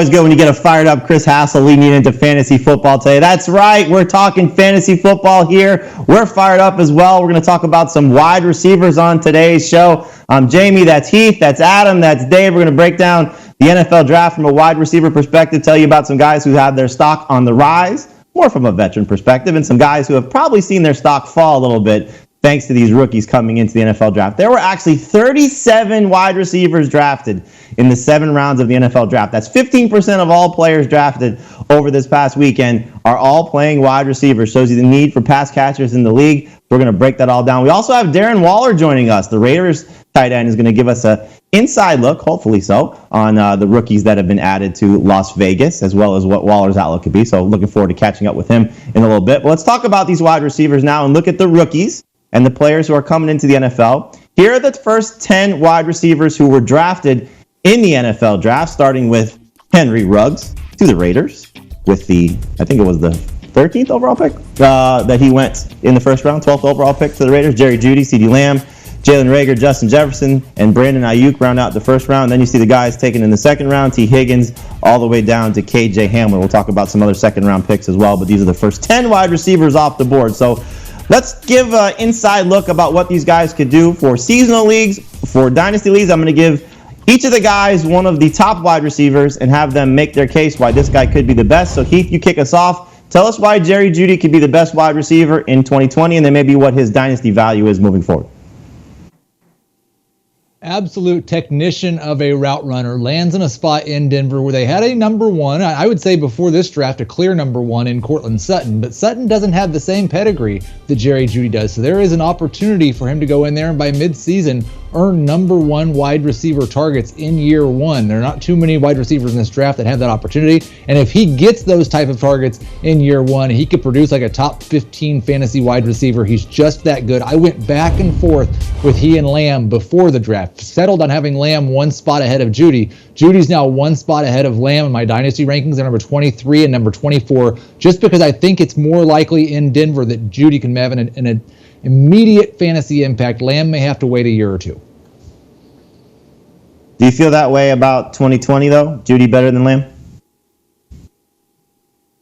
always good when you get a fired up Chris Hassel leading you into fantasy football today. That's right, we're talking fantasy football here. We're fired up as well. We're going to talk about some wide receivers on today's show. I'm Jamie, that's Heath, that's Adam, that's Dave. We're going to break down the NFL draft from a wide receiver perspective, tell you about some guys who have their stock on the rise, more from a veteran perspective, and some guys who have probably seen their stock fall a little bit thanks to these rookies coming into the NFL draft. There were actually 37 wide receivers drafted in the 7 rounds of the NFL draft. That's 15% of all players drafted over this past weekend are all playing wide receivers. Shows you the need for pass catchers in the league. We're going to break that all down. We also have Darren Waller joining us. The Raiders tight end is going to give us an inside look, hopefully so, on the rookies that have been added to Las Vegas, as well as what Waller's outlook could be. So looking forward to catching up with him in a little bit. But let's talk about these wide receivers now and look at the rookies and the players who are coming into the NFL. Here are the first 10 wide receivers who were drafted in the NFL draft, starting with Henry Ruggs to the Raiders with the, I think it was the 13th overall pick that he went in the first round, 12th overall pick to the Raiders. Jerry Judy, Ceedee Lamb, Jalen Reagor, Justin Jefferson, and Brandon Ayuk round out the first round. Then you see the guys taken in the second round, T. Higgins, all the way down to KJ Hamler. We'll talk about some other second round picks as well, but these are the first 10 wide receivers off the board. So let's give an inside look about what these guys could do for seasonal leagues, for dynasty leagues. I'm going to give each of the guys one of the top wide receivers and have them make their case why this guy could be the best. So Heath, you kick us off. Tell us why Jerry Judy could be the best wide receiver in 2020, and then maybe what his dynasty value is moving forward. Absolute technician of a route runner, lands in a spot in Denver where they had a number one, I would say before this draft, a clear number one in Cortland Sutton, but Sutton doesn't have the same pedigree that Jerry Judy does. So there is an opportunity for him to go in there and by mid-season earn number one wide receiver targets in year one. There are not too many wide receivers in this draft that have that opportunity. And if he gets those type of targets in year one, he could produce like a top 15 fantasy wide receiver. He's just that good. I went back and forth with he and Lamb before the draft, settled on having Lamb one spot ahead of Judy. Judy's now one spot ahead of Lamb in my dynasty rankings at number 23 and number 24, just because I think it's more likely in Denver that Judy can have an immediate fantasy impact. Lamb may have to wait a year or two. Do you feel that way about 2020, though? Judy better than Lamb?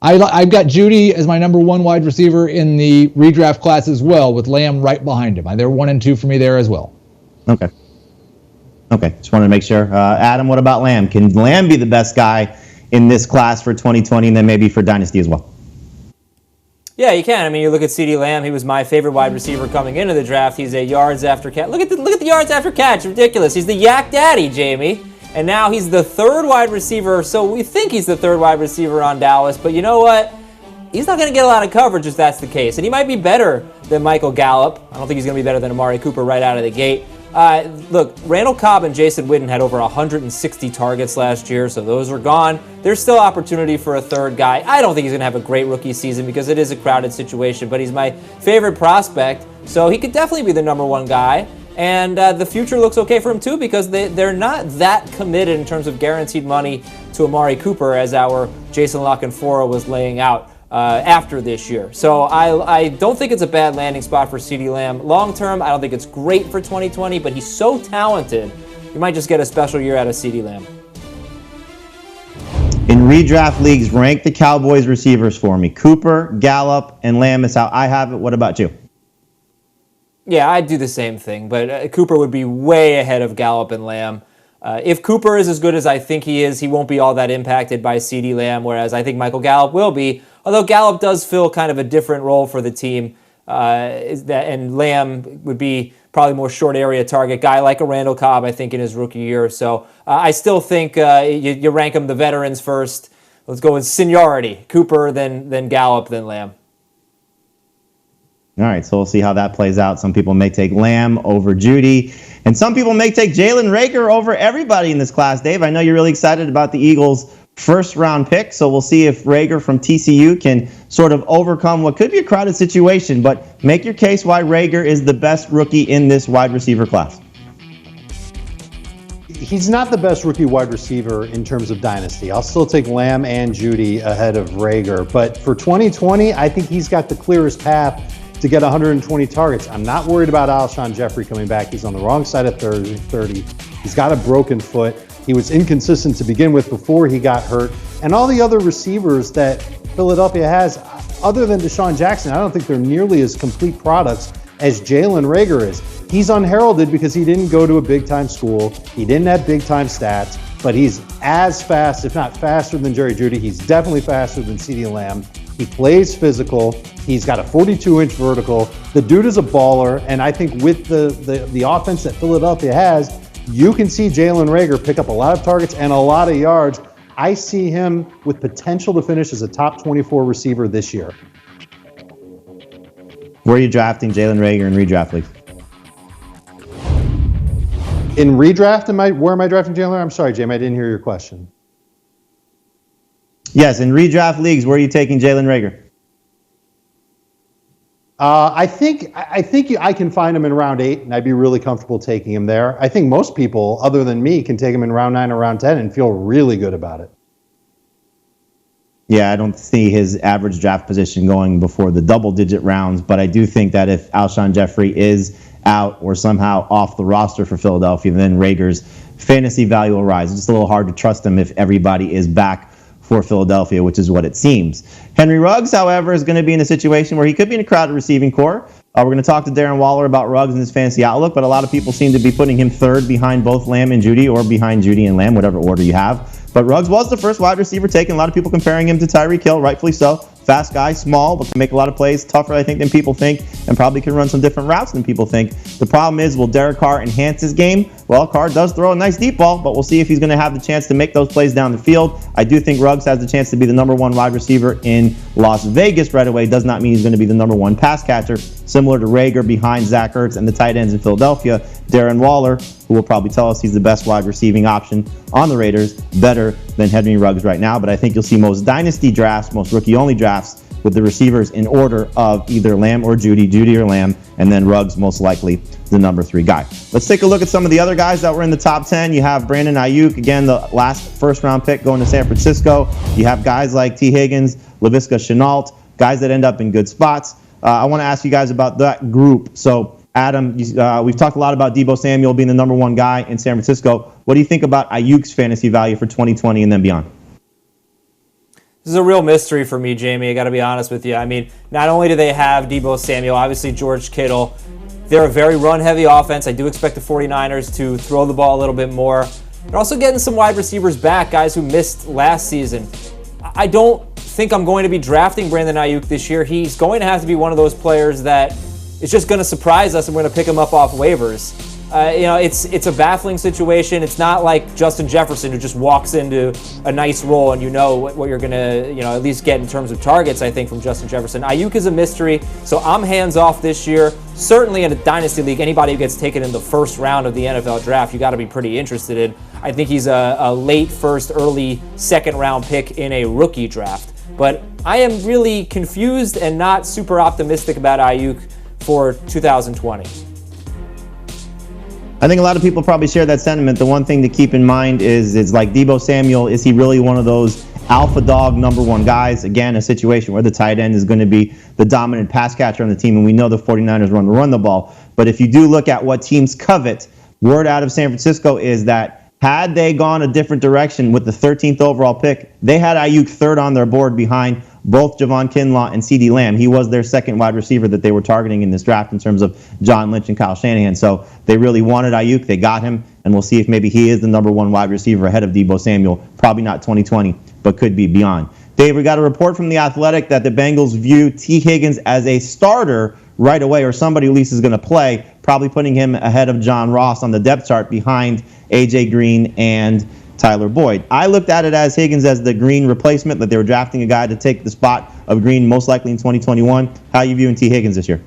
I've got Judy as my number one wide receiver in the redraft class as well, with Lamb right behind him. They're 1 and 2 for me there as well. Okay, just wanted to make sure. Adam, what about Lamb? Can Lamb be the best guy in this class for 2020 and then maybe for Dynasty as well? Yeah, you can. I mean, you look at Ceedee Lamb. He was my favorite wide receiver coming into the draft. He's a yards after catch. Look at the yards after catch. Ridiculous. He's the yak daddy, Jamie. And now he's the third wide receiver. So we think he's the third wide receiver on Dallas. But you know what? He's not going to get a lot of coverage if that's the case. And he might be better than Michael Gallup. I don't think he's going to be better than Amari Cooper right out of the gate. Look, Randall Cobb and Jason Witten had over 160 targets last year, so those are gone. There's still opportunity for a third guy. I don't think he's going to have a great rookie season because it is a crowded situation, but he's my favorite prospect, so he could definitely be the number one guy. And the future looks okay for him too because they're not that committed in terms of guaranteed money to Amari Cooper as our Jason LaCanfora was laying out after this year. So I don't think it's a bad landing spot for Ceedee Lamb. Long term, I don't think it's great for 2020, but he's so talented, you might just get a special year out of Ceedee Lamb. In redraft leagues, rank the Cowboys receivers for me. Cooper, Gallup, and Lamb is how I have it. What about you? Yeah, I'd do the same thing, but Cooper would be way ahead of Gallup and Lamb. If Cooper is as good as I think he is, he won't be all that impacted by Ceedee Lamb, whereas I think Michael Gallup will be. Although Gallup does fill kind of a different role for the team, and Lamb would be probably more short area target guy like a Randall Cobb, I think, in his rookie year. So I still think you rank them the veterans first. Let's go with seniority. Cooper, then Gallup, then Lamb. All right, so we'll see how that plays out. Some people may take Lamb over Judy, and some people may take Jalen Reagor over everybody in this class. Dave, I know you're really excited about the Eagles' first-round pick, so we'll see if Reagor from TCU can sort of overcome what could be a crowded situation, but make your case why Reagor is the best rookie in this wide receiver class. He's not the best rookie wide receiver in terms of dynasty. I'll still take Lamb and Judy ahead of Reagor, but for 2020, I think he's got the clearest path to get 120 targets. I'm not worried about Alshon Jeffrey coming back. He's on the wrong side of 30. He's got a broken foot. He was inconsistent to begin with before he got hurt. And all the other receivers that Philadelphia has, other than Deshaun Jackson, I don't think they're nearly as complete products as Jalen Reagor is. He's unheralded because he didn't go to a big-time school. He didn't have big-time stats, but he's as fast, if not faster than Jerry Judy. He's definitely faster than Ceedee Lamb. He plays physical. He's got a 42-inch vertical. The dude is a baller, and I think with the offense that Philadelphia has, you can see Jalen Reagor pick up a lot of targets and a lot of yards. I see him with potential to finish as a top 24 receiver this year. Where are you drafting Jalen Reagor in redraft leagues? In redraft, where am I drafting Jalen? I'm sorry, Jamie, I didn't hear your question. Yes, in redraft leagues, where are you taking Jalen Reagor? I think I can find him in round 8, and I'd be really comfortable taking him there. I think most people, other than me, can take him in round 9 or round 10 and feel really good about it. Yeah, I don't see his average draft position going before the double-digit rounds, but I do think that if Alshon Jeffrey is out or somehow off the roster for Philadelphia, then Reagor's fantasy value will rise. It's just a little hard to trust him if everybody is back for Philadelphia, which is what it seems. Henry Ruggs, however, is going to be in a situation where he could be in a crowded receiving core. We're going to talk to Darren Waller about Ruggs and his fantasy outlook, but a lot of people seem to be putting him third behind both Lamb and Judy, or behind Judy and Lamb, whatever order you have. But Ruggs was the first wide receiver taken. A lot of people comparing him to Tyreek Hill, rightfully so. Fast guy, small, but can make a lot of plays, tougher, I think, than people think, and probably can run some different routes than people think. The problem is, will Derek Carr enhance his game? Well, Carr does throw a nice deep ball, but we'll see if he's going to have the chance to make those plays down the field. I do think Ruggs has the chance to be the number one wide receiver in Las Vegas right away. Does not mean he's going to be the number one pass catcher. Similar to Reagor behind Zach Ertz and the tight ends in Philadelphia, Darren Waller, who will probably tell us he's the best wide receiving option on the Raiders, better than Henry Ruggs right now. But I think you'll see most dynasty drafts, most rookie-only drafts, with the receivers in order of either Lamb or Judy, Judy or Lamb, and then Ruggs most likely the number 3 guy. Let's take a look at some of the other guys that were in the top 10. You have Brandon Ayuk, again, the last first-round pick going to San Francisco. You have guys like T. Higgins, Laviska Shenault, guys that end up in good spots. I want to ask you guys about that group. So, Adam, we've talked a lot about Deebo Samuel being the number 1 guy in San Francisco. What do you think about Ayuk's fantasy value for 2020 and then beyond? This is a real mystery for me, Jamie. I got to be honest with you. I mean, not only do they have Deebo Samuel, obviously George Kittle. They're a very run-heavy offense. I do expect the 49ers to throw the ball a little bit more. They're also getting some wide receivers back, guys who missed last season. I don't think I'm going to be drafting Brandon Ayuk this year. He's going to have to be one of those players that is just going to surprise us, and we're going to pick him up off waivers. It's a baffling situation. It's not like Justin Jefferson, who just walks into a nice role and you know what you're going to at least get in terms of targets, I think, from Justin Jefferson. Ayuk is a mystery, so I'm hands-off this year. Certainly in a dynasty league, anybody who gets taken in the first round of the NFL draft, you got to be pretty interested in. I think he's a late first, early second-round pick in a rookie draft. But I am really confused and not super optimistic about Ayuk for 2020. I think a lot of people probably share that sentiment. The one thing to keep in mind is like Deebo Samuel, is he really one of those alpha dog number 1 guys? Again, a situation where the tight end is going to be the dominant pass catcher on the team, and we know the 49ers run the ball. But if you do look at what teams covet, word out of San Francisco is that had they gone a different direction with the 13th overall pick, they had Ayuk third on their board behind both Javon Kinlaw and Ceedee Lamb. He was their second wide receiver that they were targeting in this draft in terms of John Lynch and Kyle Shanahan. So they really wanted Ayuk. They got him, and we'll see if maybe he is the number 1 wide receiver ahead of Deebo Samuel. Probably not 2020, but could be beyond. Dave, we got a report from The Athletic that the Bengals view T. Higgins as a starter right away, or somebody at least is going to play, probably putting him ahead of John Ross on the depth chart behind A.J. Green and Tyler Boyd. I looked at it as Higgins as the Green replacement, that they were drafting a guy to take the spot of Green most likely in 2021. How are you viewing T. Higgins this year?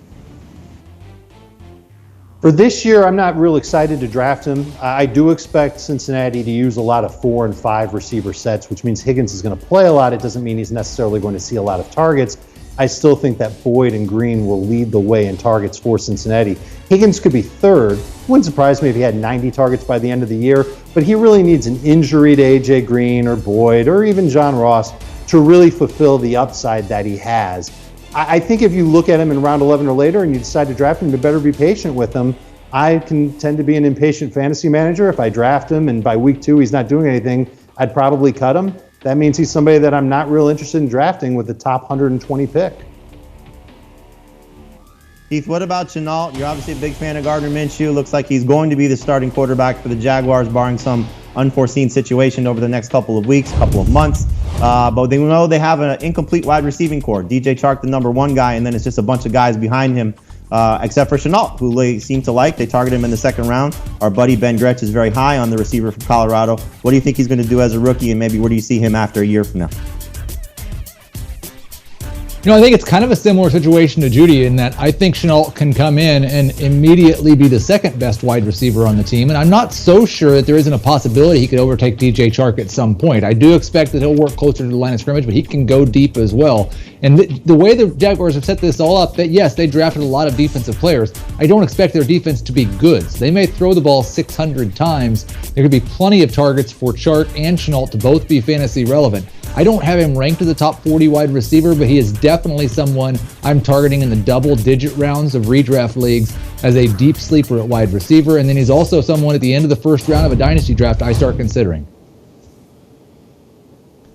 For this year, I'm not real excited to draft him. I do expect Cincinnati to use a lot of 4 and 5 receiver sets, which means Higgins is going to play a lot. It doesn't mean he's necessarily going to see a lot of targets. I still think that Boyd and Green will lead the way in targets for Cincinnati. Higgins could be third. Wouldn't surprise me if he had 90 targets by the end of the year, but he really needs an injury to A.J. Green or Boyd or even John Ross to really fulfill the upside that he has. I think if you look at him in round 11 or later and you decide to draft him, you better be patient with him. I can tend to be an impatient fantasy manager. If I draft him and by week 2 he's not doing anything, I'd probably cut him. That means he's somebody that I'm not real interested in drafting with the top 120 pick. Keith, what about Shenault? You're obviously a big fan of Gardner Minshew. Looks like he's going to be the starting quarterback for the Jaguars, barring some unforeseen situation over the next couple of weeks, couple of months. But they know they have an incomplete wide receiving core. DJ Chark, the number 1 guy, and then it's just a bunch of guys behind him, except for Shenault, who they seem to like. They target him in the second round. Our buddy Ben Gretch is very high on the receiver from Colorado. What do you think he's going to do as a rookie, and maybe where do you see him after a year from now? I think it's kind of a similar situation to Juedy in that I think Shenault can come in and immediately be the second best wide receiver on the team. And I'm not so sure that there isn't a possibility he could overtake DJ Chark at some point. I do expect that he'll work closer to the line of scrimmage, but he can go deep as well. And the way the Jaguars have set this all up, that yes, they drafted a lot of defensive players. I don't expect their defense to be good. So they may throw the ball 600 times. There could be plenty of targets for Chark and Shenault to both be fantasy relevant. I don't have him ranked as a top 40 wide receiver, but he is definitely someone I'm targeting in the double-digit rounds of redraft leagues as a deep sleeper at wide receiver. And then he's also someone at the end of the first round of a dynasty draft I start considering.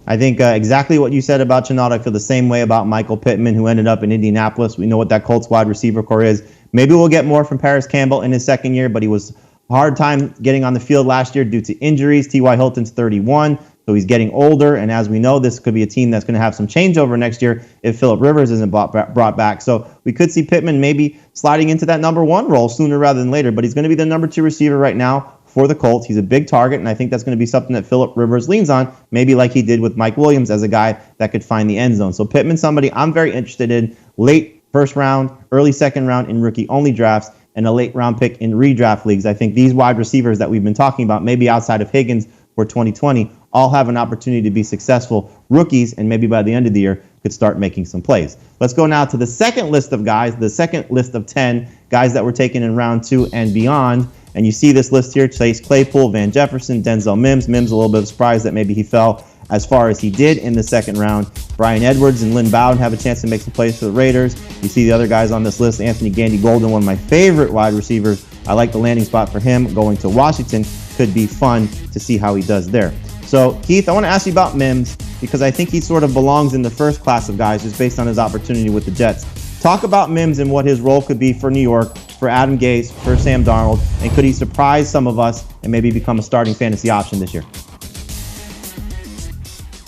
I think exactly what you said about Shenault. I feel the same way about Michael Pittman, who ended up in Indianapolis. We know what that Colts wide receiver core is. Maybe we'll get more from Paris Campbell in his second year, but he was a hard time getting on the field last year due to injuries. T.Y. Hilton's 31. So he's getting older, and as we know, this could be a team that's going to have some changeover next year if Phillip Rivers isn't brought back. So we could see Pittman maybe sliding into that number 1 role sooner rather than later, but he's going to be the number 2 receiver right now for the Colts. He's a big target, and I think that's going to be something that Phillip Rivers leans on, maybe like he did with Mike Williams as a guy that could find the end zone. So Pittman's somebody I'm very interested in. Late first round, early second round in rookie-only drafts, and a late round pick in redraft leagues. I think these wide receivers that we've been talking about, maybe outside of Higgins for 2020, all have an opportunity to be successful rookies, and maybe by the end of the year could start making some plays. Let's go now to the second list of guys, the second list of 10 guys that were taken in round 2 and beyond. And you see this list here: Chase Claypool, Van Jefferson, Denzel Mims. Mims, a little bit of a surprise that maybe he fell as far as he did in the second round. Brian Edwards and Lynn Bowden have a chance to make some plays for the Raiders. You see the other guys on this list: Anthony Gandy-Golden, one of my favorite wide receivers. I like the landing spot for him going to Washington. Could be fun to see how he does there. So, Keith, I want to ask you about Mims because I think he sort of belongs in the first class of guys just based on his opportunity with the Jets. Talk about Mims and what his role could be for New York, for Adam Gase, for Sam Darnold, and could he surprise some of us and maybe become a starting fantasy option this year?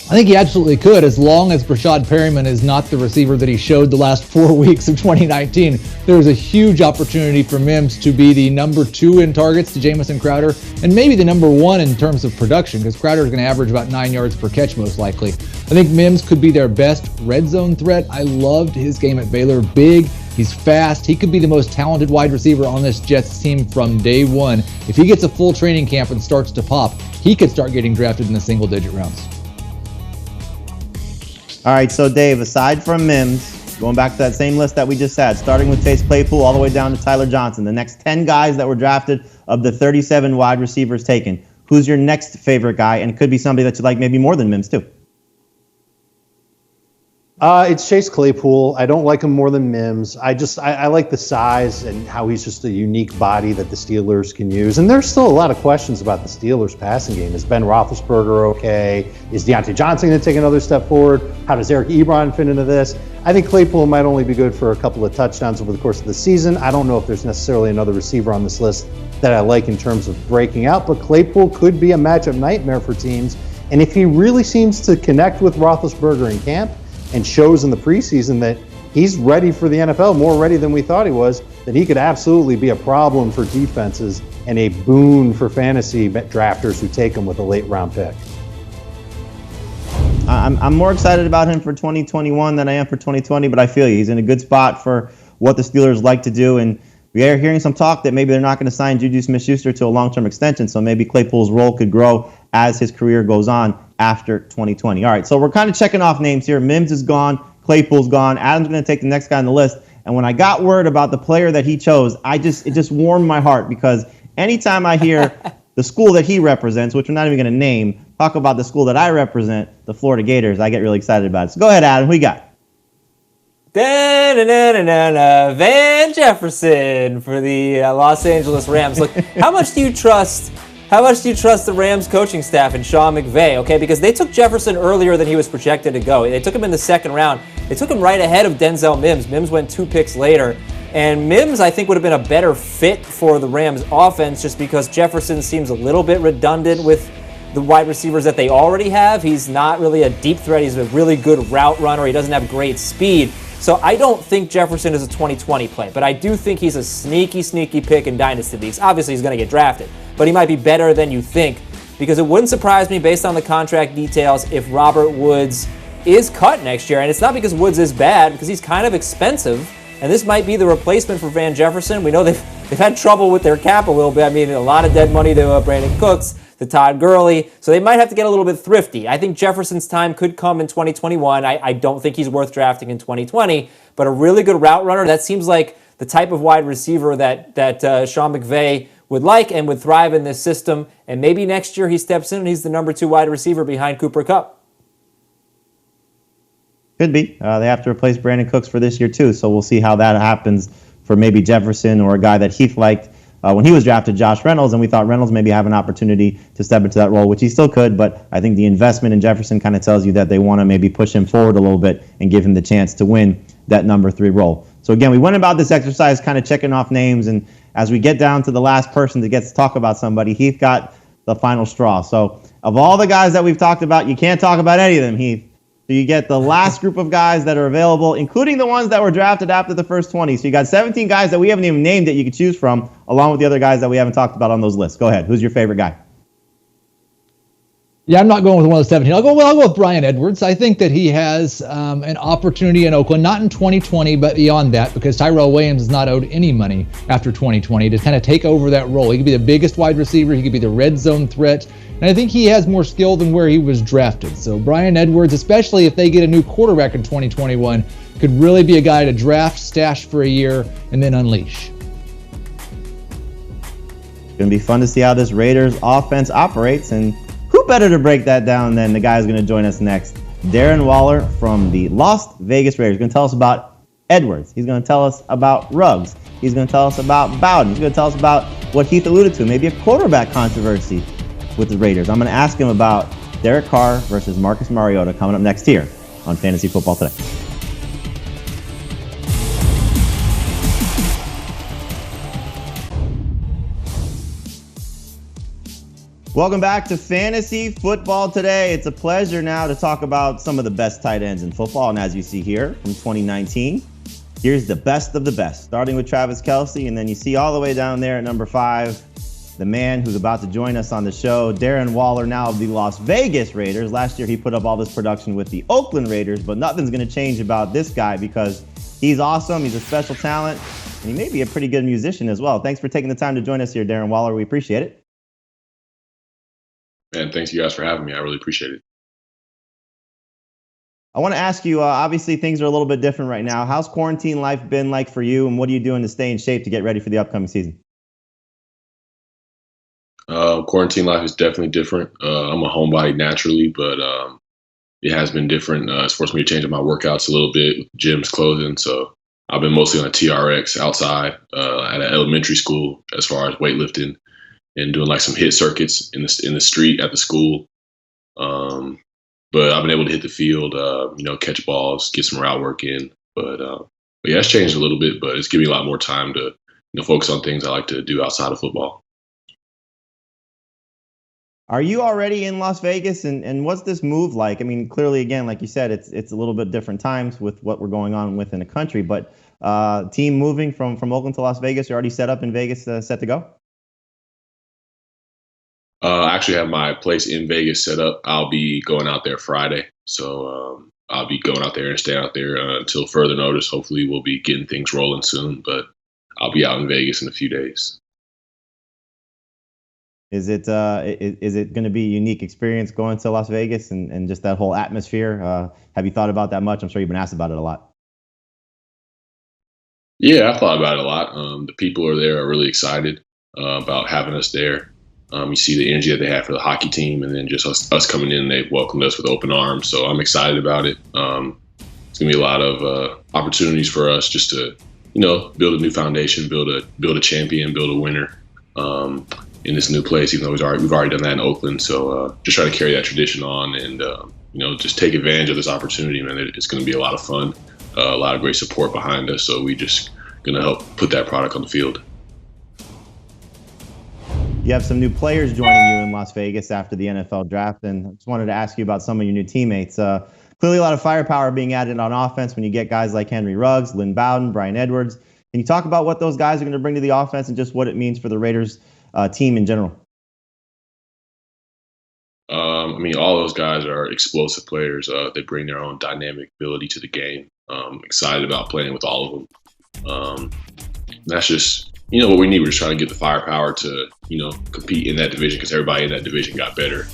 I think he absolutely could, as long as Brashad Perryman is not the receiver that he showed the last 4 weeks of 2019. There's a huge opportunity for Mims to be the number 2 in targets to Jamison Crowder, and maybe the number 1 in terms of production, because Crowder is going to average about 9 yards per catch most likely. I think Mims could be their best red zone threat. I loved his game at Baylor. Big, he's fast. He could be the most talented wide receiver on this Jets team from day one. If he gets a full training camp and starts to pop, he could start getting drafted in the single-digit rounds. All right, so Dave, aside from Mims, going back to that same list that we just had, starting with Chase Claypool all the way down to Tyler Johnson, the next 10 guys that were drafted of the 37 wide receivers taken, who's your next favorite guy? And it could be somebody that you like maybe more than Mims, too. It's Chase Claypool. I don't like him more than Mims. I like the size and how he's just a unique body that the Steelers can use. And there's still a lot of questions about the Steelers' passing game. Is Ben Roethlisberger okay? Is Deontay Johnson going to take another step forward? How does Eric Ebron fit into this? I think Claypool might only be good for a couple of touchdowns over the course of the season. I don't know if there's necessarily another receiver on this list that I like in terms of breaking out, but Claypool could be a matchup nightmare for teams. And if he really seems to connect with Roethlisberger in camp, and shows in the preseason that he's ready for the NFL, more ready than we thought he was, that he could absolutely be a problem for defenses and a boon for fantasy drafters who take him with a late round pick. I'm more excited about him for 2021 than I am for 2020, but I feel you. He's in a good spot for what the Steelers like to do, and we are hearing some talk that maybe they're not going to sign Juju Smith-Schuster to a long-term extension, so maybe Claypool's role could grow as his career goes on after 2020. All right, so we're kind of checking off names here. Mims is gone. Claypool's gone. Adam's going to take the next guy on the list. And when I got word about the player that he chose, it just warmed my heart, because anytime I hear the school that he represents, which we're not even going to name, talk about the school that I represent, the Florida Gators, I get really excited about it. So go ahead, Adam. Who you got? Van Jefferson for the Los Angeles Rams. Look, how much do you trust the Rams coaching staff and Sean McVay? Okay, because they took Jefferson earlier than he was projected to go. They took him in the second round. They took him right ahead of Denzel Mims. Mims went 2 picks later. And Mims, I think, would have been a better fit for the Rams offense just because Jefferson seems a little bit redundant with the wide receivers that they already have. He's not really a deep threat. He's a really good route runner. He doesn't have great speed. So I don't think Jefferson is a 2020 play, but I do think he's a sneaky pick in dynasty leagues. Obviously, he's going to get drafted, but he might be better than you think because it wouldn't surprise me based on the contract details if Robert Woods is cut next year. And it's not because Woods is bad, because he's kind of expensive, and this might be the replacement for Van Jefferson. We know they've had trouble with their cap a little bit. I mean, a lot of dead money to Brandon Cooks, to Todd Gurley, so they might have to get a little bit thrifty. I think Jefferson's time could come in 2021. I don't think he's worth drafting in 2020, but a really good route runner, that seems like the type of wide receiver that Sean McVay would like and would thrive in this system, and maybe next year he steps in and he's the number 2 wide receiver behind Cooper Kupp. Could be. They have to replace Brandon Cooks for this year too, so we'll see how that happens for maybe Jefferson or a guy that Heath liked when he was drafted, Josh Reynolds, and we thought Reynolds maybe have an opportunity to step into that role, which he still could, but I think the investment in Jefferson kind of tells you that they want to maybe push him forward a little bit and give him the chance to win that number 3 role. So again, we went about this exercise kind of checking off names, and as we get down to the last person that gets to talk about somebody, Heath got the final straw. So of all the guys that we've talked about, you can't talk about any of them, Heath. So you get the last group of guys that are available, including the ones that were drafted after the first 20. So you got 17 guys that we haven't even named that you could choose from, along with the other guys that we haven't talked about on those lists. Go ahead. Who's your favorite guy? Yeah, I'm not going with one of the 17. I'll go with Bryan Edwards. I think that he has an opportunity in Oakland, not in 2020, but beyond that, because Tyrell Williams is not owed any money after 2020 to kind of take over that role. He could be the biggest wide receiver. He could be the red zone threat. And I think he has more skill than where he was drafted. So Bryan Edwards, especially if they get a new quarterback in 2021, could really be a guy to draft, stash for a year, and then unleash. It's going to be fun to see how this Raiders offense operates, and who better to break that down than the guy who's going to join us next, Darren Waller from the Las Vegas Raiders. He's going to tell us about Edwards. He's going to tell us about Ruggs. He's going to tell us about Bowden. He's going to tell us about what Heath alluded to, maybe a quarterback controversy with the Raiders. I'm going to ask him about Derek Carr versus Marcus Mariota coming up next here on Fantasy Football Today. Welcome back to Fantasy Football Today. It's a pleasure now to talk about some of the best tight ends in football. And as you see here from 2019, here's the best of the best, starting with Travis Kelce. And then you see all the way down there at number 5, the man who's about to join us on the show, Darren Waller, now of the Las Vegas Raiders. Last year, he put up all this production with the Oakland Raiders, but nothing's going to change about this guy because he's awesome. He's a special talent, and he may be a pretty good musician as well. Thanks for taking the time to join us here, Darren Waller. We appreciate it. And thanks you guys for having me. I really appreciate it. I want to ask you, obviously things are a little bit different right now. How's quarantine life been like for you, and what are you doing to stay in shape to get ready for the upcoming season? Quarantine life is definitely different. I'm a homebody naturally, but it has been different. It's forced me to change up my workouts a little bit, gyms closing. So I've been mostly on a TRX outside at an elementary school as far as weightlifting and doing like some hit circuits in the street at the school. But I've been able to hit the field, catch balls, get some route work in. But yeah, it's changed a little bit, but it's given me a lot more time to focus on things I like to do outside of football. Are you already in Las Vegas, and what's this move like? I mean, clearly, again, like you said, it's a little bit different times with what we're going on with in the country, but team moving from Oakland to Las Vegas, you're already set up in Vegas, set to go? I actually have my place in Vegas set up. I'll be going out there Friday, so I'll be going out there and staying out there until further notice. Hopefully, we'll be getting things rolling soon, but I'll be out in Vegas in a few days. Is it going to be a unique experience going to Las Vegas and just that whole atmosphere? Have you thought about that much? I'm sure you've been asked about it a lot. Yeah, I've thought about it a lot. The people are there are really excited about having us there. You see the energy that they have for the hockey team, and then just us coming in, they've welcomed us with open arms. So I'm excited about it. It's going to be a lot of opportunities for us just to, build a new foundation, build a champion, build a winner in this new place. Even though we've already done that in Oakland, so just try to carry that tradition on and just take advantage of this opportunity. Man, it's going to be a lot of fun, a lot of great support behind us. So we just going to help put that product on the field. You have some new players joining you in Las Vegas after the NFL draft, and I just wanted to ask you about some of your new teammates. Clearly a lot of firepower being added on offense when you get guys like Henry Ruggs, Lynn Bowden, Brian Edwards. Can you talk about what those guys are going to bring to the offense and just what it means for the Raiders team in general? All those guys are explosive players. They bring their own dynamic ability to the game. Excited about playing with all of them. That's just, what we need. We're just trying to get the firepower to, compete in that division because everybody in that division got better.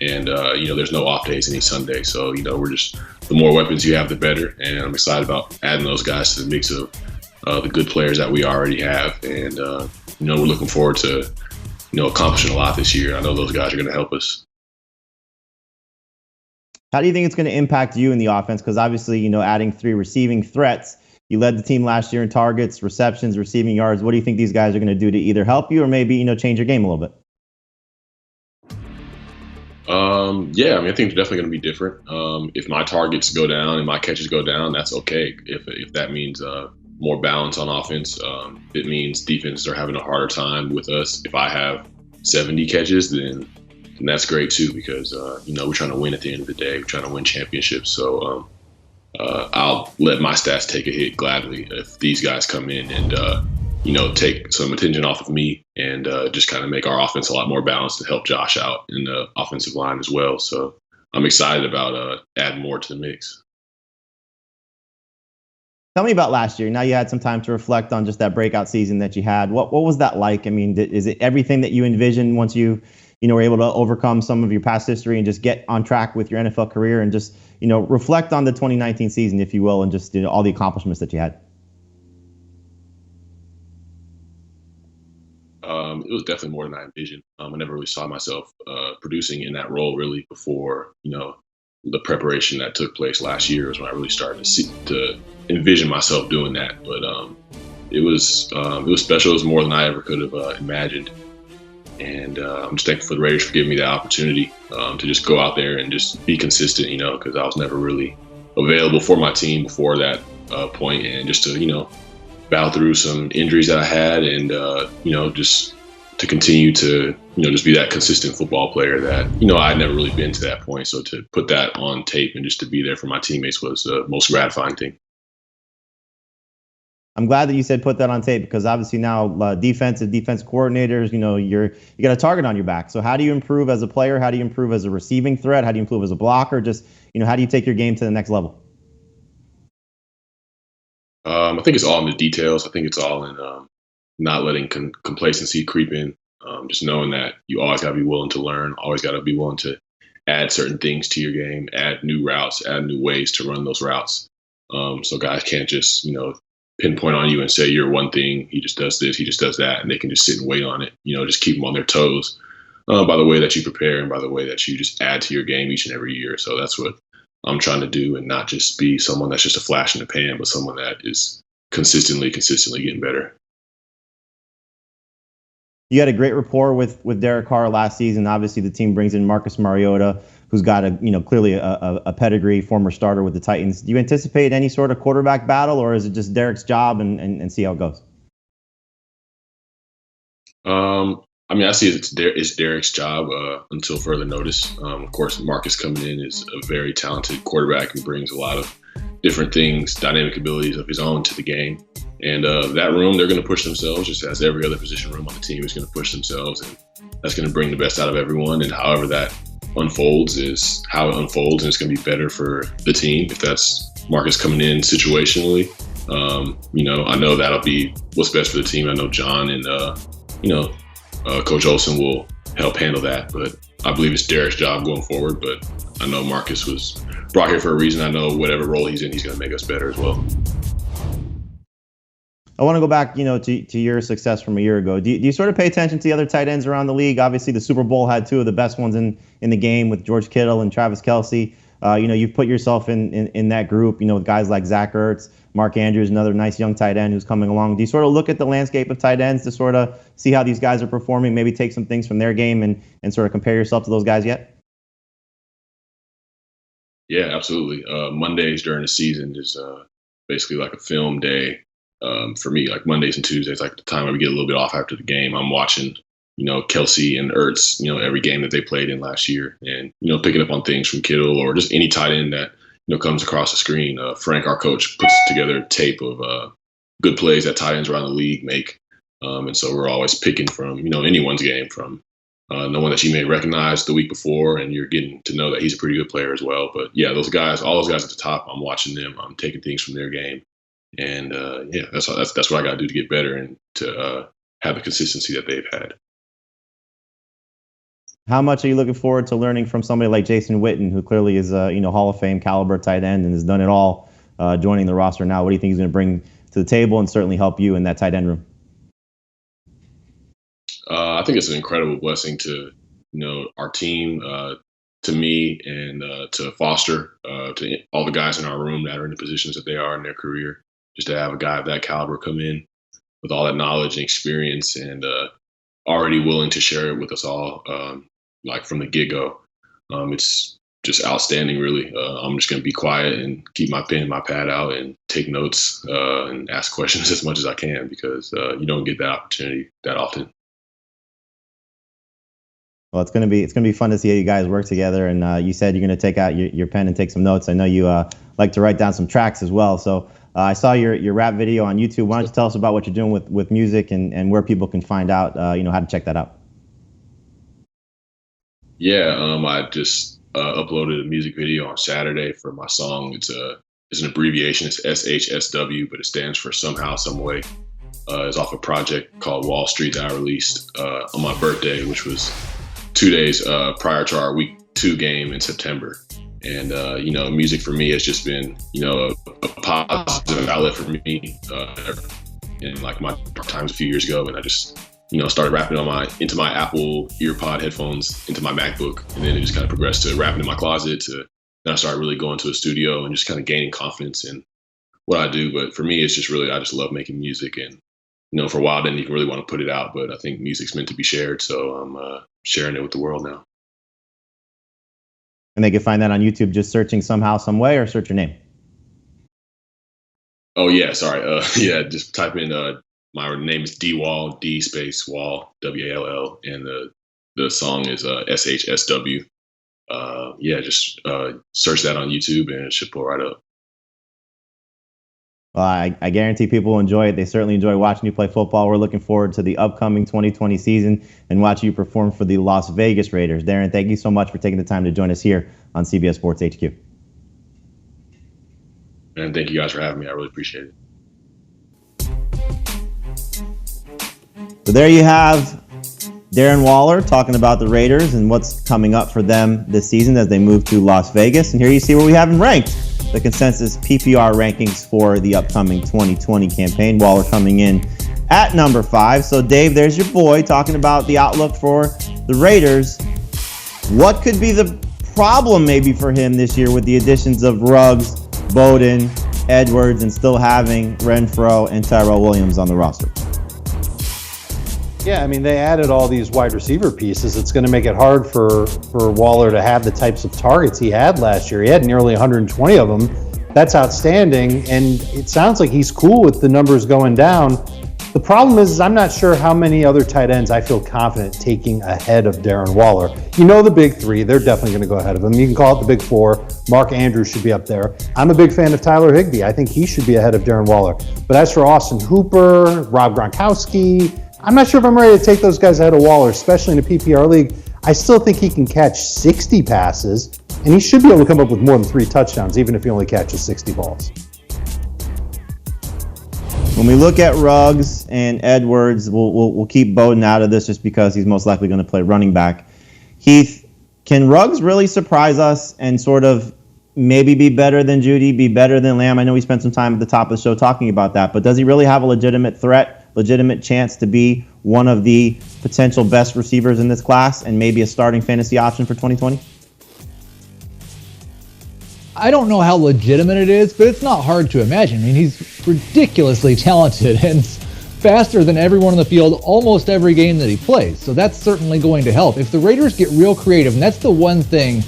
And, there's no off days any Sunday. So, we're just, the more weapons you have, the better. And I'm excited about adding those guys to the mix of the good players that we already have. And, we're looking forward to, accomplishing a lot this year. I know those guys are going to help us. How do you think it's going to impact you in the offense? Because obviously, adding 3 receiving threats, you led the team last year in targets, receptions, receiving yards. What do you think these guys are going to do to either help you or maybe, change your game a little bit? I think they're definitely going to be different. If my targets go down and my catches go down, that's okay. If that means more balance on offense, it means defenses are having a harder time with us. If I have 70 catches, then that's great too, because we're trying to win at the end of the day. We're trying to win championships. So I'll let my stats take a hit gladly if these guys come in and take some attention off of me and just kind of make our offense a lot more balanced and help Josh out in the offensive line as well. So I'm excited about adding more to the mix. Tell me about last year. Now you had some time to reflect on just that breakout season that you had. What was that like? I mean, is it everything that you envisioned once you were able to overcome some of your past history and just get on track with your NFL career and just, reflect on the 2019 season, if you will, and just all the accomplishments that you had? It was definitely more than I envisioned. I never really saw myself producing in that role really before, the preparation that took place last year was when I really started to envision myself doing that. But it was special. It was more than I ever could have imagined. And I'm just thankful for the Raiders for giving me that opportunity to just go out there and just be consistent, because I was never really available for my team before that point, and just to, battle through some injuries that I had and, just to continue to, just be that consistent football player that, I'd never really been to that point. So to put that on tape and just to be there for my teammates was the most gratifying thing. I'm glad that you said put that on tape, because obviously now defense coordinators, you got a target on your back. So how do you improve as a player? How do you improve as a receiving threat? How do you improve as a blocker? Just, how do you take your game to the next level? I think it's all in the details. I think it's all in not letting complacency creep in. Just knowing that you always got to be willing to learn, always got to be willing to add certain things to your game, add new routes, add new ways to run those routes. So guys can't just, pinpoint on you and say you're one thing, he just does this, he just does that, and they can just sit and wait on it. Just keep them on their toes by the way that you prepare and by the way that you just add to your game each and every year. So that's what I'm trying to do, and not just be someone that's just a flash in the pan, but someone that is consistently getting better. You had a great rapport with Derek Carr last season. Obviously, the team brings in Marcus Mariota, who's got clearly a pedigree, former starter with the Titans. Do you anticipate any sort of quarterback battle, or is it just Derek's job and see how it goes? I see it's Derek's job until further notice. Of course, Marcus coming in is a very talented quarterback and brings a lot of different things, dynamic abilities of his own to the game. And that room, they're going to push themselves, just as every other position room on the team is going to push themselves. And that's going to bring the best out of everyone. And however that unfolds is how it unfolds, and it's going to be better for the team if that's Marcus coming in situationally. I know that'll be what's best for the team. I know John and Coach Olsen will help handle that, but I believe it's Derek's job going forward. But I know Marcus was brought here for a reason. I know whatever role he's in, he's going to make us better as well. I want to go back, to your success from a year ago. Do you sort of pay attention to the other tight ends around the league? Obviously, the Super Bowl had two of the best ones in the game with George Kittle and Travis Kelce. You've put yourself in that group, with guys like Zach Ertz, Mark Andrews, another nice young tight end who's coming along. Do you sort of look at the landscape of tight ends to sort of see how these guys are performing, maybe take some things from their game and sort of compare yourself to those guys yet? Yeah, absolutely. Mondays during the season is basically like a film day for me. Like Mondays and Tuesdays, like the time I would get a little bit off after the game. I'm watching, Kelsey and Ertz, every game that they played in last year, and picking up on things from Kittle or just any tight end that comes across the screen. Frank, our coach, puts together a tape of good plays that tight ends around the league make, and so we're always picking from anyone's game, from no one that you may recognize the week before, and you're getting to know that he's a pretty good player as well. But yeah, those guys, all those guys at the top, I'm watching them. I'm taking things from their game, and that's what I got to do to get better and to have the consistency that they've had. How much are you looking forward to learning from somebody like Jason Witten, who clearly is a Hall of Fame caliber tight end and has done it all, joining the roster now? What do you think he's going to bring to the table and certainly help you in that tight end room? I think it's an incredible blessing to our team, to me, and to Foster, to all the guys in our room that are in the positions that they are in their career. Just to have a guy of that caliber come in with all that knowledge and experience, and already willing to share it with us all, like from the get-go. It's just outstanding, really. I'm just going to be quiet and keep my pen and my pad out and take notes and ask questions as much as I can, because you don't get that opportunity that often. Well, it's gonna be fun to see how you guys work together. And you said you're gonna take out your pen and take some notes. I know you like to write down some tracks as well. So I saw your rap video on YouTube. Why don't you tell us about what you're doing with music and where people can find out how to check that out? Yeah, I just uploaded a music video on Saturday for my song. It's an abbreviation. It's SHSW, but it stands for Somehow, Someway. It's off a project called Wall Street that I released on my birthday, which was 2 days prior to our week 2 game in September. And, music for me has just been, a positive outlet for me in like my dark times a few years ago. And I just, started rapping into my Apple EarPod headphones, into my MacBook. And then it just kind of progressed to rapping in my closet. Then I started really going to a studio and just kind of gaining confidence in what I do. But for me, it's just really, I just love making music. And, for a while, I didn't even really want to put it out, but I think music's meant to be shared. So I'm sharing it with the world now. And they can find that on YouTube, just searching Somehow, Someway, or search your name. Oh yeah, sorry. Just type in my name is D Wall, D space Wall, WALL, and the song is SHSW. Just search that on YouTube and it should pull right up. Well, I guarantee people will enjoy it. They certainly enjoy watching you play football. We're looking forward to the upcoming 2020 season and watching you perform for the Las Vegas Raiders. Darren, thank you so much for taking the time to join us here on CBS Sports HQ. And thank you guys for having me. I really appreciate it. So there you have Darren Waller talking about the Raiders and what's coming up for them this season as they move to Las Vegas. And here you see where we have them ranked. The consensus PPR rankings for the upcoming 2020 campaign. Waller coming in at number 5. So, Dave, there's your boy talking about the outlook for the Raiders. What could be the problem maybe for him this year with the additions of Ruggs, Bowden, Edwards, and still having Renfro and Tyrell Williams on the roster? Yeah, I mean, they added all these wide receiver pieces. It's going to make it hard for Waller to have the types of targets he had last year. He had nearly 120 of them. That's outstanding, and it sounds like he's cool with the numbers going down. The problem is I'm not sure how many other tight ends I feel confident taking ahead of Darren Waller. The big 3, they're definitely going to go ahead of him. You can call it the big 4. Mark Andrews should be up there. I'm a big fan of Tyler Higbee. I think he should be ahead of Darren Waller. But as for Austin Hooper, Rob Gronkowski, I'm not sure if I'm ready to take those guys ahead of Waller, especially in a PPR league. I still think he can catch 60 passes, and he should be able to come up with more than 3 touchdowns, even if he only catches 60 balls. When we look at Ruggs and Edwards, we'll keep Bowden out of this just because he's most likely going to play running back. Heath, can Ruggs really surprise us and sort of maybe be better than Juedy, be better than Lamb? I know we spent some time at the top of the show talking about that, but does he really have a legitimate threat, legitimate chance to be one of the potential best receivers in this class and maybe a starting fantasy option for 2020? I don't know how legitimate it is, but it's not hard to imagine. I mean, he's ridiculously talented and faster than everyone on the field almost every game that he plays. So that's certainly going to help. If the Raiders get real creative, and that's the one thing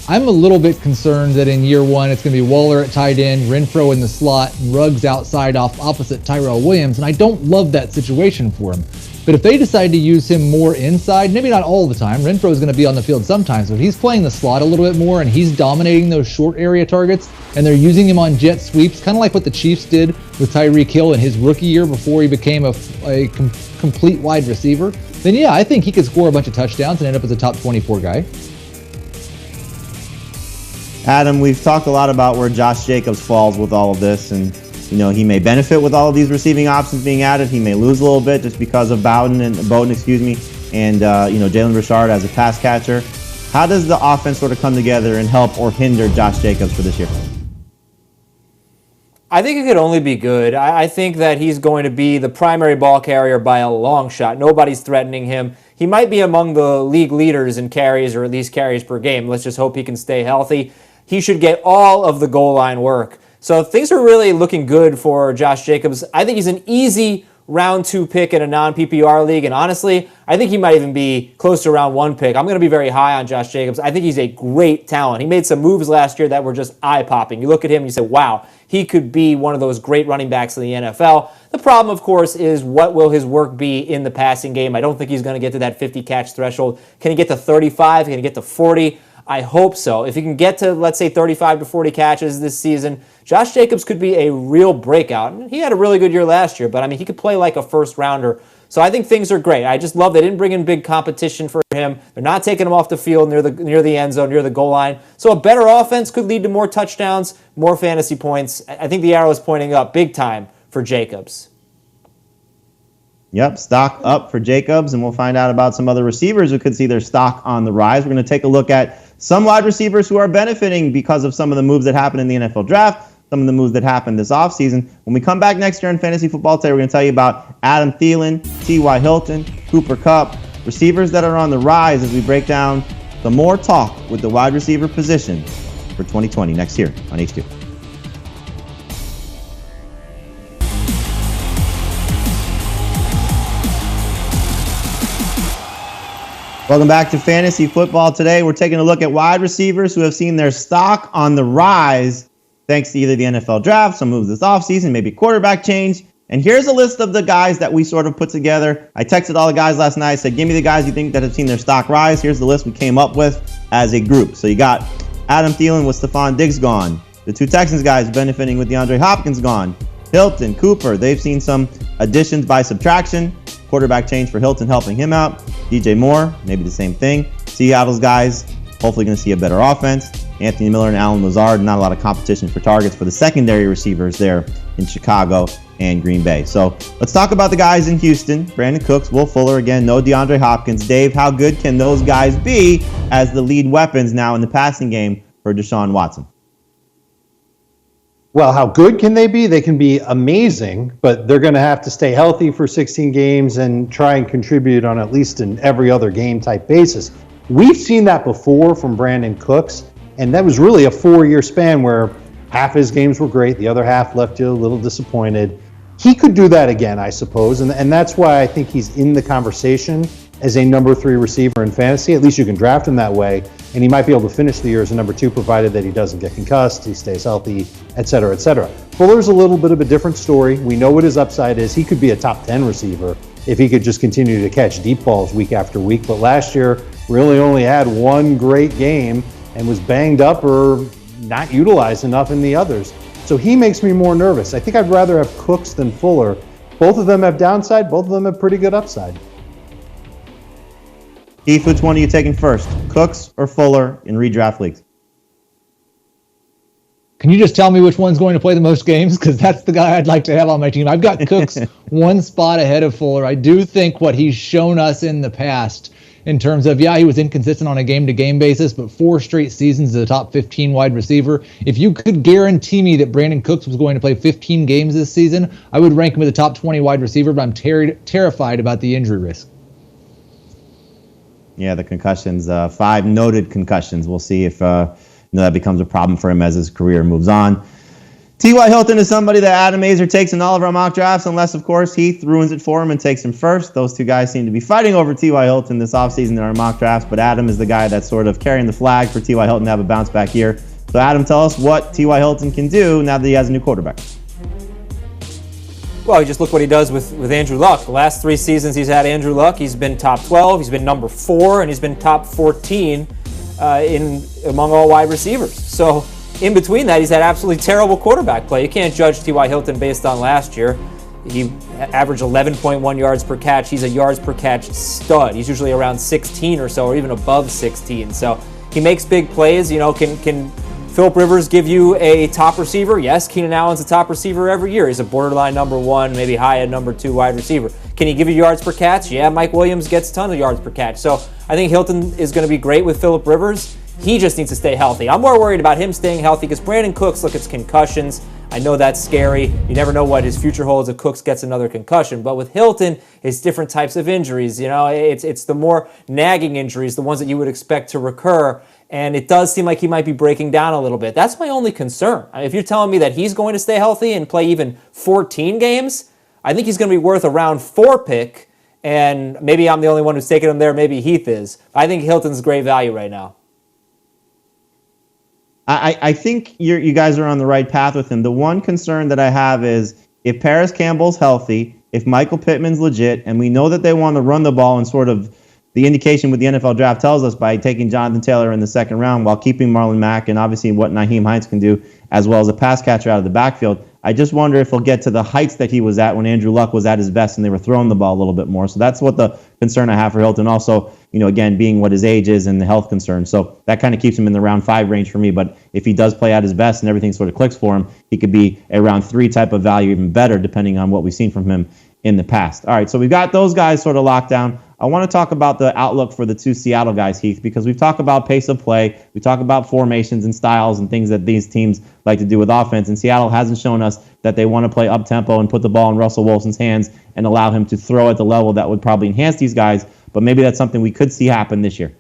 I'm a little bit concerned that in year one, it's going to be Waller at tight end, Renfrow in the slot, and Ruggs outside opposite Tyrell Williams, and I don't love that situation for him. But if they decide to use him more inside, maybe not all the time, Renfrow is going to be on the field sometimes, but he's playing the slot a little bit more and he's dominating those short area targets, and they're using him on jet sweeps, kind of like what the Chiefs did with Tyreek Hill in his rookie year before he became a complete wide receiver, then yeah, I think he could score a bunch of touchdowns and end up as a top 24 guy. Adam, we've talked a lot about where Josh Jacobs falls with all of this, and he may benefit with all of these receiving options being added. He may lose a little bit just because of Bowden, and Jalen Richard as a pass catcher. How does the offense sort of come together and help or hinder Josh Jacobs for this year? I think it could only be good. I think that he's going to be the primary ball carrier by a long shot. Nobody's threatening him. He might be among the league leaders in carries, or at least carries per game. Let's just hope he can stay healthy. He should get all of the goal line work. So things are really looking good for Josh Jacobs. I think he's an easy round 2 pick in a non-PPR league, and honestly, I think he might even be close to round 1 pick. I'm going to be very high on Josh Jacobs. I think he's a great talent. He made some moves last year that were just eye-popping. You look at him and you say, wow, he could be one of those great running backs in the NFL. The problem, of course, is what will his work be in the passing game? I don't think he's going to get to that 50-catch threshold. Can he get to 35? Can he get to 40? I hope so. If he can get to, let's say, 35 to 40 catches this season, Josh Jacobs could be a real breakout. He had a really good year last year, but I mean, he could play like a first rounder. So I think things are great. I just love they didn't bring in big competition for him. They're not taking him off the field near the end zone, near the goal line. So a better offense could lead to more touchdowns, more fantasy points. I think the arrow is pointing up big time for Jacobs. Yep, stock up for Jacobs, and we'll find out about some other receivers who could see their stock on the rise. We're going to take a look at some wide receivers who are benefiting because of some of the moves that happened in the NFL draft, some of the moves that happened this offseason. When we come back next year on Fantasy Football Today, we're going to tell you about Adam Thielen, T.Y. Hilton, Cooper Kupp, receivers that are on the rise as we break down some more talk with the wide receiver position for 2020 next year on H2. Welcome back to Fantasy Football Today. We're taking a look at wide receivers who have seen their stock on the rise thanks to either the NFL draft, some moves this offseason, maybe quarterback change. And here's a list of the guys that we sort of put together. I texted all the guys last night. I said, give me the guys you think that have seen their stock rise. Here's the list we came up with as a group. So you got Adam Thielen with Stephon Diggs gone. The 2 Texans guys benefiting with DeAndre Hopkins gone. Hilton, Cooper, they've seen some additions by subtraction. Quarterback change for Hilton helping him out. DJ Moore, maybe the same thing. Seattle's guys, hopefully going to see a better offense. Anthony Miller and Allen Lazard, not a lot of competition for targets for the secondary receivers there in Chicago and Green Bay. So let's talk about the guys in Houston. Brandon Cooks, Will Fuller, again, no DeAndre Hopkins. Dave, how good can those guys be as the lead weapons now in the passing game for Deshaun Watson? Well, how good can they be? They can be amazing, but they're going to have to stay healthy for 16 games and try and contribute on at least an every other game type basis. We've seen that before from Brandon Cooks, and that was really a 4-year span where half his games were great, the other half left you a little disappointed. He could do that again, I suppose, and that's why I think he's in the conversation as a number 3 receiver in fantasy. At least you can draft him that way, and he might be able to finish the year as a number 2, provided that he doesn't get concussed, he stays healthy, et cetera, et cetera. Fuller's a little bit of a different story. We know what his upside is. He could be a top 10 receiver if he could just continue to catch deep balls week after week. But last year, really only had 1 great game and was banged up or not utilized enough in the others. So he makes me more nervous. I think I'd rather have Cooks than Fuller. Both of them have downside. Both of them have pretty good upside. Keith, which one are you taking first, Cooks or Fuller in redraft leagues? Can you just tell me which one's going to play the most games? Because that's the guy I'd like to have on my team. I've got Cooks 1 spot ahead of Fuller. I do think what he's shown us in the past in terms of, he was inconsistent on a game-to-game basis, but 4 straight seasons as a top 15 wide receiver. If you could guarantee me that Brandon Cooks was going to play 15 games this season, I would rank him as a top 20 wide receiver, but I'm terrified about the injury risk. Yeah, the concussions, 5 noted concussions. We'll see if that becomes a problem for him as his career moves on. T.Y. Hilton is somebody that Adam Azer takes in all of our mock drafts, unless, of course, Heath ruins it for him and takes him first. Those two guys seem to be fighting over T.Y. Hilton this offseason in our mock drafts, but Adam is the guy that's sort of carrying the flag for T.Y. Hilton to have a bounce-back year. So, Adam, tell us what T.Y. Hilton can do now that he has a new quarterback. Well, you just look what he does with Andrew Luck. The last 3 seasons he's had Andrew Luck, he's been top 12, he's been number 4, and he's been top 14 among all wide receivers. So, in between that, he's had absolutely terrible quarterback play. You can't judge T.Y. Hilton based on last year. He averaged 11.1 yards per catch. He's a yards per catch stud. He's usually around 16 or so, or even above 16. So he makes big plays. Can Phillip Rivers give you a top receiver? Yes, Keenan Allen's a top receiver every year. He's a borderline number 1, maybe high at number 2 wide receiver. Can he give you yards per catch? Yeah, Mike Williams gets a ton of yards per catch. So I think Hilton is going to be great with Phillip Rivers. He just needs to stay healthy. I'm more worried about him staying healthy because Brandon Cooks, look, it's concussions. I know that's scary. You never know what his future holds if Cooks gets another concussion. But with Hilton, it's different types of injuries. It's the more nagging injuries, the ones that you would expect to recur. And it does seem like he might be breaking down a little bit. That's my only concern. If you're telling me that he's going to stay healthy and play even 14 games, I think he's going to be worth a round 4 pick. And maybe I'm the only one who's taking him there. Maybe Heath is. I think Hilton's great value right now. I think you guys are on the right path with him. The one concern that I have is if Paris Campbell's healthy, if Michael Pittman's legit, and we know that they want to run the ball, and sort of the indication with the NFL draft tells us by taking Jonathan Taylor in the second round while keeping Marlon Mack and obviously what Nyheim Hines can do, as well as a pass catcher out of the backfield. I just wonder if he'll get to the heights that he was at when Andrew Luck was at his best and they were throwing the ball a little bit more. So that's what the concern I have for Hilton. Also, again, being what his age is and the health concern. So that kind of keeps him in the round 5 range for me. But if he does play at his best and everything sort of clicks for him, he could be a round 3 type of value, even better, depending on what we've seen from him in the past. All right, so we've got those guys sort of locked down. I want to talk about the outlook for the 2 Seattle guys, Heath, because we've talked about pace of play. We talk about formations and styles and things that these teams like to do with offense. And Seattle hasn't shown us that they want to play up-tempo and put the ball in Russell Wilson's hands and allow him to throw at the level that would probably enhance these guys. But maybe that's something we could see happen this year.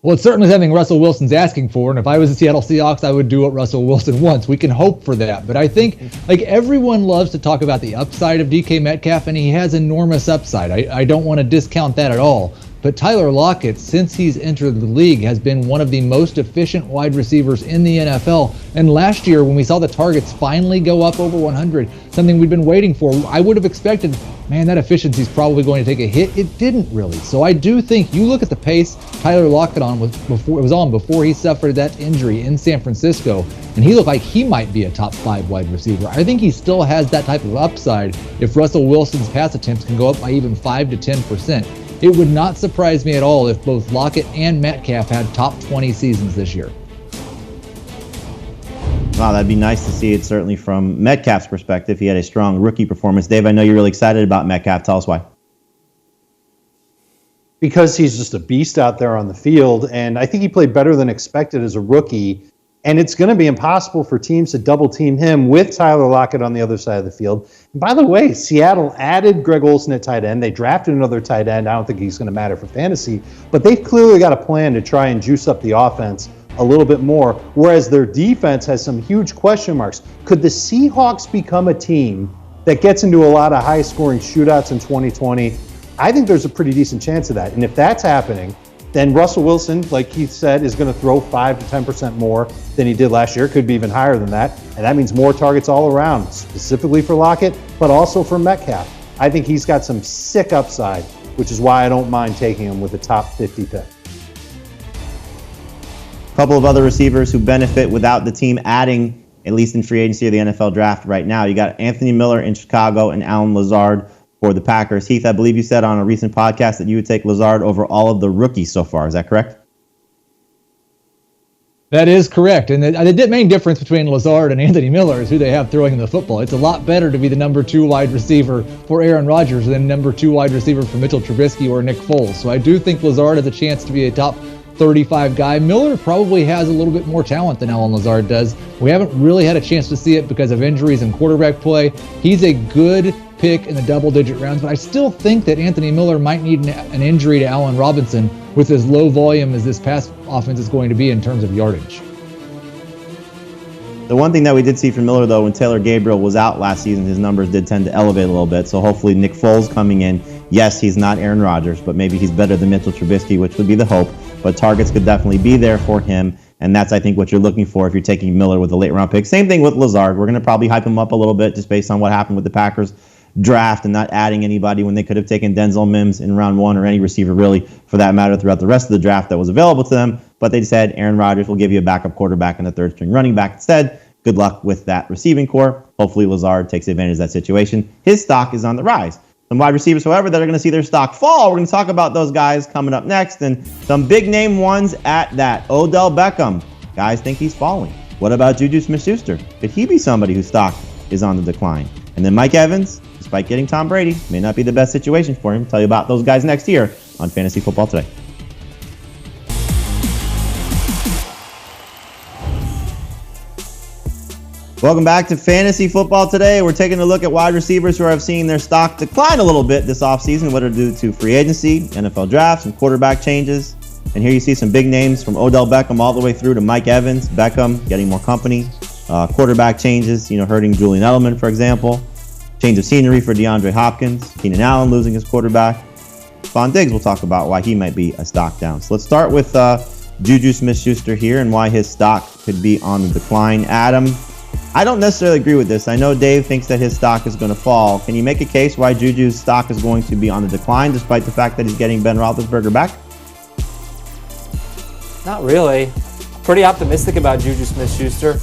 Well, it's certainly something Russell Wilson's asking for, and if I was the Seattle Seahawks, I would do what Russell Wilson wants. We can hope for that, but I think everyone loves to talk about the upside of DK Metcalf, and he has enormous upside. I don't want to discount that at all, but Tyler Lockett, since he's entered the league, has been one of the most efficient wide receivers in the NFL, and last year when we saw the targets finally go up over 100, something we'd been waiting for, I would have expected, man, that efficiency is probably going to take a hit. It didn't really. So I do think you look at the pace Tyler Lockett was on before he suffered that injury in San Francisco, and he looked like he might be a top 5 wide receiver. I think he still has that type of upside if Russell Wilson's pass attempts can go up by even 5 to 10%. It would not surprise me at all if both Lockett and Metcalf had top 20 seasons this year. Wow, that'd be nice to see it, certainly from Metcalf's perspective. He had a strong rookie performance. Dave, I know you're really excited about Metcalf. Tell us why. Because he's just a beast out there on the field, and I think he played better than expected as a rookie, and it's going to be impossible for teams to double-team him with Tyler Lockett on the other side of the field. And by the way, Seattle added Greg Olsen at tight end. They drafted another tight end. I don't think he's going to matter for fantasy, but they've clearly got a plan to try and juice up the offense a little bit more, whereas their defense has some huge question marks. Could the Seahawks become a team that gets into a lot of high-scoring shootouts in 2020? I think there's a pretty decent chance of that. And if that's happening, then Russell Wilson, like Keith said, is going to throw 5 to 10% more than he did last year. Could be even higher than that. And that means more targets all around, specifically for Lockett, but also for Metcalf. I think he's got some sick upside, which is why I don't mind taking him with the top 50 pick. A couple of other receivers who benefit without the team adding, at least in free agency or the NFL draft right now. You got Anthony Miller in Chicago and Allen Lazard for the Packers. Heath, I believe you said on a recent podcast that you would take Lazard over all of the rookies so far. Is that correct? That is correct. And the main difference between Lazard and Anthony Miller is who they have throwing the football. It's a lot better to be the number 2 wide receiver for Aaron Rodgers than number 2 wide receiver for Mitchell Trubisky or Nick Foles. So I do think Lazard has a chance to be a top 35 guy. Miller probably has a little bit more talent than Allen Lazard does. We haven't really had a chance to see it because of injuries and quarterback play. He's a good pick in the double-digit rounds, but I still think that Anthony Miller might need an injury to Allen Robinson, with as low volume as this pass offense is going to be in terms of yardage. The one thing that we did see from Miller, though, when Taylor Gabriel was out last season, his numbers did tend to elevate a little bit. So hopefully Nick Foles coming in, yes, he's not Aaron Rodgers, but maybe he's better than Mitchell Trubisky, which would be the hope. But targets could definitely be there for him, and that's, I think, what you're looking for if you're taking Miller with a late-round pick. Same thing with Lazard. We're going to probably hype him up a little bit just based on what happened with the Packers draft and not adding anybody when they could have taken Denzel Mims in round 1 or any receiver, really, for that matter, throughout the rest of the draft that was available to them. But they said Aaron Rodgers will give you a backup quarterback and a third-string running back instead. Good luck with that receiving core. Hopefully Lazard takes advantage of that situation. His stock is on the rise. Some wide receivers, however, that are going to see their stock fall. We're going to talk about those guys coming up next, and some big-name ones at that. Odell Beckham. Guys think he's falling. What about Juju Smith-Schuster? Could he be somebody whose stock is on the decline? And then Mike Evans, despite getting Tom Brady, may not be the best situation for him. Tell you about those guys next year on Fantasy Football Today. Welcome back to Fantasy Football Today. We're taking a look at wide receivers who have seen their stock decline a little bit this offseason, whether due to free agency, NFL drafts, and quarterback changes. And here you see some big names from Odell Beckham all the way through to Mike Evans. Beckham getting more company. Quarterback changes, hurting Julian Edelman, for example. Change of scenery for DeAndre Hopkins. Keenan Allen losing his quarterback. Von Diggs will talk about why he might be a stock down. So let's start with Juju Smith-Schuster here and why his stock could be on the decline. Adam, I don't necessarily agree with this. I know Dave thinks that his stock is going to fall. Can you make a case why Juju's stock is going to be on the decline despite the fact that he's getting Ben Roethlisberger back? Not really. Pretty optimistic about Juju Smith-Schuster.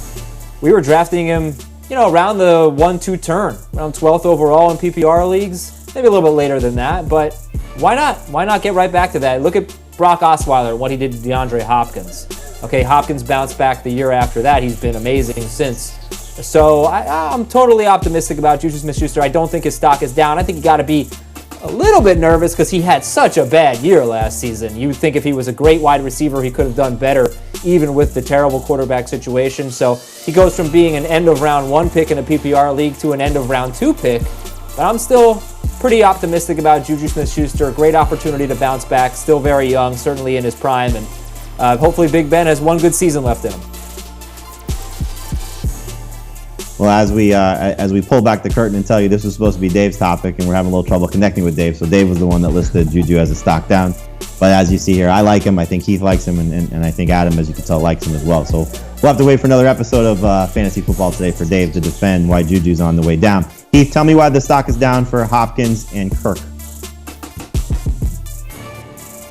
We were drafting him, around the 1-2 turn, around 12th overall in PPR leagues, maybe a little bit later than that, but why not? Why not get right back to that? Look at Brock Osweiler, what he did to DeAndre Hopkins. Okay, Hopkins bounced back the year after that. He's been amazing since. So I'm totally optimistic about Juju Smith-Schuster. I don't think his stock is down. I think you got to be a little bit nervous because he had such a bad year last season. You would think if he was a great wide receiver, he could have done better, even with the terrible quarterback situation. So he goes from being an end of round 1 pick in a PPR league to an end of round 2 pick. But I'm still pretty optimistic about Juju Smith-Schuster. Great opportunity to bounce back. Still very young, certainly in his prime. And hopefully Big Ben has one good season left in him. Well, as we pull back the curtain and tell you this was supposed to be Dave's topic, and we're having a little trouble connecting with Dave, so Dave was the one that listed Juju as a stock down. But as you see here, I like him. I think Heath likes him, and I think Adam, as you can tell, likes him as well. So we'll have to wait for another episode of Fantasy Football Today for Dave to defend why Juju's on the way down. Heath, tell me why the stock is down for Hopkins and Kirk.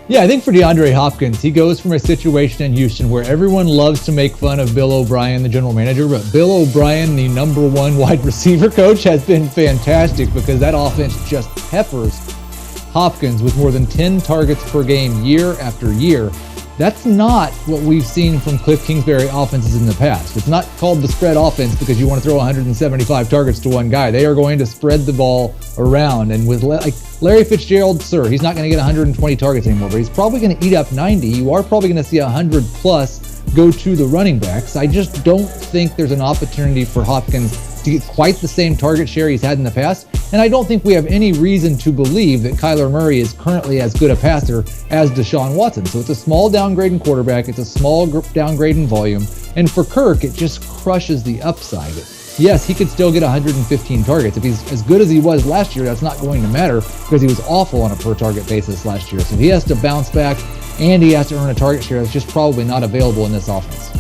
Yeah, I think for DeAndre Hopkins, he goes from a situation in Houston where everyone loves to make fun of Bill O'Brien, the general manager, but Bill O'Brien, the number 1 wide receiver coach, has been fantastic because that offense just peppers Hopkins with more than 10 targets per game year after year. That's not what we've seen from Cliff Kingsbury offenses in the past. It's not called the spread offense because you want to throw 175 targets to one guy. They are going to spread the ball around. And with Larry Fitzgerald, sir, he's not going to get 120 targets anymore, but he's probably going to eat up 90. You are probably going to see 100 plus go to the running backs. I just don't think there's an opportunity for Hopkins to get quite the same target share he's had in the past. And I don't think we have any reason to believe that Kyler Murray is currently as good a passer as Deshaun Watson. So it's a small downgrade in quarterback. It's a small downgrade in volume. And for Kirk, it just crushes the upside. Yes, he could still get 115 targets. If he's as good as he was last year, that's not going to matter because he was awful on a per target basis last year. So he has to bounce back and he has to earn a target share that's just probably not available in this offense.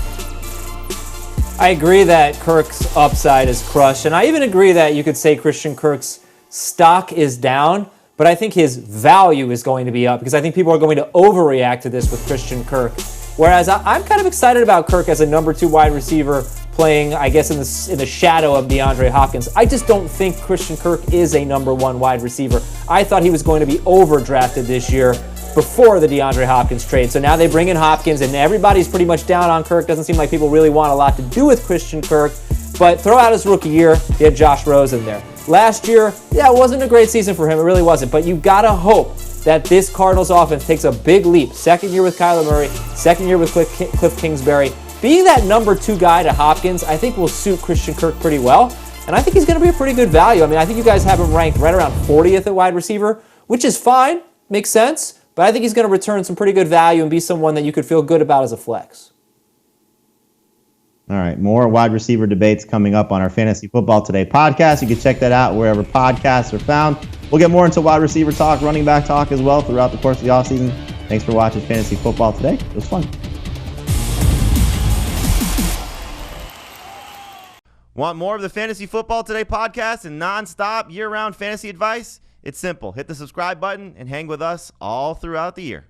I agree that Kirk's upside is crushed, and I even agree that you could say Christian Kirk's stock is down, but I think his value is going to be up because I think people are going to overreact to this with Christian Kirk. Whereas I'm kind of excited about Kirk as a number 2 wide receiver playing, I guess, in the shadow of DeAndre Hopkins. I just don't think Christian Kirk is a number 1 wide receiver. I thought he was going to be overdrafted this year before the DeAndre Hopkins trade. So now they bring in Hopkins, and everybody's pretty much down on Kirk. Doesn't seem like people really want a lot to do with Christian Kirk. But throw out his rookie year, you had Josh Rosen there. Last year, yeah, it wasn't a great season for him. It really wasn't. But you got to hope that this Cardinals offense takes a big leap. Second year with Kyler Murray, second year with Cliff Kingsbury. Being that number 2 guy to Hopkins, I think will suit Christian Kirk pretty well. And I think he's going to be a pretty good value. I mean, I think you guys have him ranked right around 40th at wide receiver, which is fine. Makes sense. but I think he's going to return some pretty good value and be someone that you could feel good about as a flex. All right, more wide receiver debates coming up on our Fantasy Football Today podcast. You can check that out wherever podcasts are found. We'll get more into wide receiver talk, running back talk as well throughout the course of the offseason. Thanks for watching Fantasy Football Today. It was fun. Want more of the Fantasy Football Today podcast and nonstop year-round fantasy advice? It's simple. Hit the subscribe button and hang with us all throughout the year.